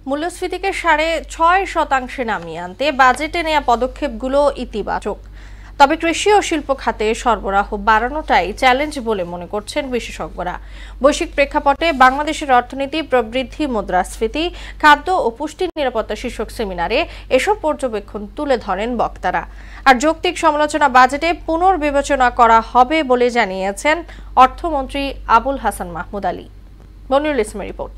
মূল্যস্ফীতিকে ৬.৫% নামিয়ে আনতে বাজেটে নেওয়া পদক্ষেপগুলো ইতিবাচক, তবে কৃষি ও শিল্প খাতে সরবরাহ বাড়ানোটাই চ্যালেঞ্জ বলে মনে করছেন বিশেষজ্ঞরা। বৈশ্বিক প্রেক্ষাপটে বাংলাদেশের অর্থনীতি প্রবৃদ্ধি, মুদ্রাস্ফীতি, খাদ্য ও পুষ্টি নিরাপত্তা শীর্ষক সেমিনারে এসব পর্যবেক্ষণ তুলে ধরেন বক্তারা। আর যৌক্তিক সমালোচনা বাজেটে পুনর্বিবেচনা করা হবে বলে জানিয়েছেন অর্থমন্ত্রী আবুল হাসান মাহমুদ আলী। মনিরুল ইসলামের রিপোর্ট।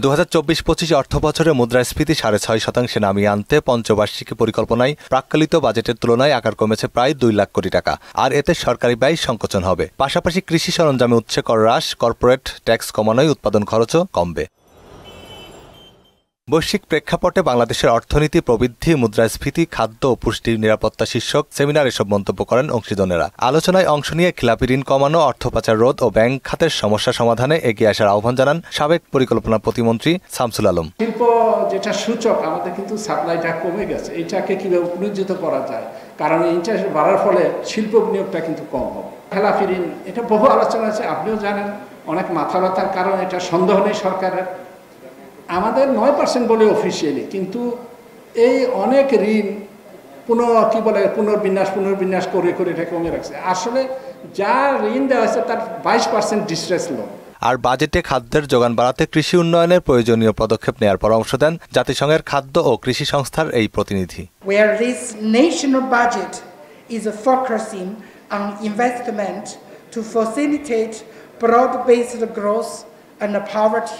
২০২৪-২৫ অর্থবছরে মুদ্রাস্ফীতি ৬.৫% নামিয়ে আনতে পঞ্চবার্ষিকী পরিকল্পনায় প্রাক্কালিত বাজেটের তুলনায় আকার কমেছে প্রায় ২ লাখ কোটি টাকা। আর এতে সরকারি ব্যয় সংকোচন হবে। পাশাপাশি কৃষি সরঞ্জামে উৎসে কর হ্রাস, কর্পোরেট ট্যাক্স কমানোয় উৎপাদন খরচও কমবে। বৈশ্বিক প্রেক্ষাপটে বাংলাদেশের অর্থনীতি প্রবৃদ্ধি, মুদ্রাস্ফীতি, খাদ্য ও পুষ্টি নিরাপত্তা শীর্ষক সেমিনারে এসব মন্তব্য করেন অংশীদারেরা। আলোচনায় অংশ নিয়ে খিলাপি ঋণ কমানো, অর্থ পাচার রোধ ও ব্যাংক খাতের সমস্যা সমাধানে এগিয়ে আসার আহ্বান জানান সাবেক পরিকল্পনা প্রতিমন্ত্রী শামসুল আলম। শিল্প যেটা সূচক, আমাদের কিন্তু সাপ্লাইটা কমে গেছে। এটাকে কিভাবে পুনরুজ্জীবিত করা যায়, কারণ ইন্টারেস্ট বাড়ার ফলে শিল্প বিনিয়োগটা কিন্তু কম হবে। খেলাপি ঋণ, এটা বহু আলোচনা আছে, আপনিও জানেন। অনেক মাথা ব্যথার কারণ এটা, সন্দেহ নেই সরকারের। আমাদের 9% বলে অফিসিয়ালি, কিন্তু এই অনেক ঋণ পুনর্বিন্যাস করে এটা কমে রাখছে। আসলে যা ঋণ দেওয়া হয়েছে তার 22% ডিস্ট্রেস লোন। আর বাজেটে খাদ্যের যোগান বাড়াতে কৃষি উন্নয়নের প্রয়োজনীয় পদক্ষেপ নেওয়ার পরামর্শ দেন জাতিসংঘের খাদ্য ও কৃষি সংস্থার এই প্রতিনিধি। Where this national budget is focusing on investment to facilitate broad-based growth and poverty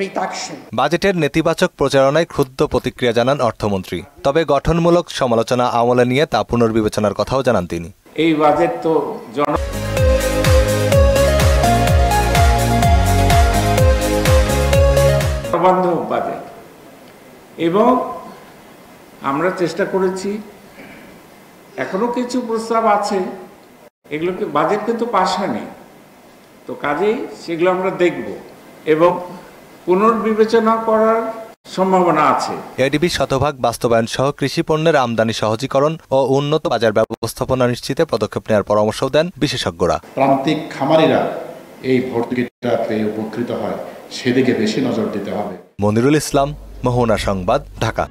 reduction. বাজেটের নেতিবাচক প্রচারণায় ক্ষুব্ধ প্রতিক্রিয়া জানান অর্থমন্ত্রী। তবে গঠনমূলক সমালোচনা আমলে নিয়ে তা পুনর্বিবেচনার কথাও জানান তিনি। এই বাজেট তো জনবান্ধব বাজেট, এবং আমরা চেষ্টা করেছি, এখনো কিছু প্রস্তাব আছে, এগুলোকে বাজেট কিন্তু পাস হয়নি, তো কাজেই সেগুলো আমরা দেখব এবং পুনর্বিবেচনা করার সম্ভাবনা আছে। এডিবি শতভাগ বাস্তবায়ন সহ কৃষি পণ্যের আমদানি সহজীকরণ ও উন্নত বাজার ব্যবস্থাপনা নিশ্চিতে পদক্ষেপ নেওয়ার পরামর্শ দেন বিশেষজ্ঞরা। প্রান্তিক খামারিরা এই ভর্তুকিটা পেয়ে উপকৃত হয়, সেদিকে বেশি নজর দিতে হবে। মনিরুল ইসলাম, মোহনা সংবাদ, ঢাকা।